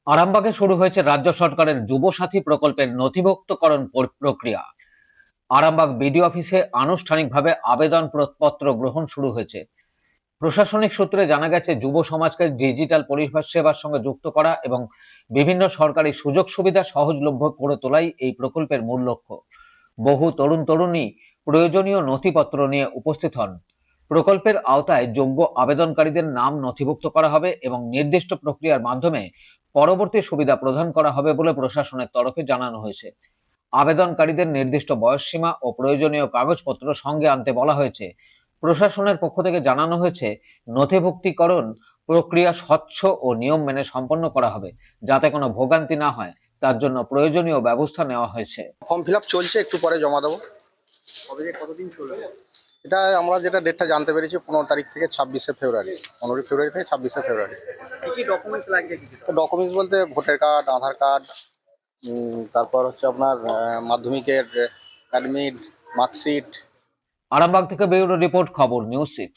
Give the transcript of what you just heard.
আরামবাগে শুরু হয়েছে রাজ্য সরকারের যুবসাথী প্রকল্পের নথিভুক্তকরণ প্রক্রিয়া। আরামবাগ বিডিও অফিসে আনুষ্ঠানিকভাবে আবেদন পত্র গ্রহণ শুরু হয়েছে। প্রশাসনিক সূত্রে জানা গেছে, যুব সমাজকে ডিজিটাল পরিষেবার সঙ্গে যুক্ত করা এবং বিভিন্ন সরকারি সুযোগ সুবিধা সহজলভ্য করে তোলাই এই প্রকল্পের মূল লক্ষ্য। বহু তরুণ তরুণী প্রয়োজনীয় নথিপত্র নিয়ে উপস্থিত হন। প্রকল্পের আওতায় যোগ্য আবেদনকারীদের নাম নথিভুক্ত করা হবে এবং নির্দিষ্ট প্রক্রিয়ার মাধ্যমে পরবর্তী সুবিধা প্রদান করা হবে বলে প্রশাসনের তরফে জানানো হয়েছে। আবেদনকারীদের নির্দিষ্ট বয়সসীমা ও প্রয়োজনীয় কাগজপত্র সঙ্গে আনতে বলা হয়েছে। প্রশাসনের পক্ষ থেকে জানানো হয়েছে, নথিভুক্তিকরণ প্রক্রিয়া স্বচ্ছ ও নিয়ম মেনে সম্পন্ন করা হবে, যাতে কোনো ভোগান্তি না হয় তার জন্য প্রয়োজনীয় ব্যবস্থা নেওয়া হয়েছে। ফর্ম ফিল আপ চলছে, একটু পরে জমা দেবো। কতদিন চলবে? এটা আমরা যেটা ডেটটা জানতে পেরেছি 15 তারিখ থেকে 26শে ফেব্রুয়ারি, 15 ফেব্রুয়ারি থেকে 26শে ফেব্রুয়ারি। কি কি ডকুমেন্টস লাগবে? ডকুমেন্টস বলতে ভোটার কার্ড, আধার কার্ড, তারপর হচ্ছে আপনার মাধ্যমিকের অ্যাডমিট, মার্কশিট। আরামবাগ থেকে ব্যুরো রিপোর্ট, খবর নিউজ 6।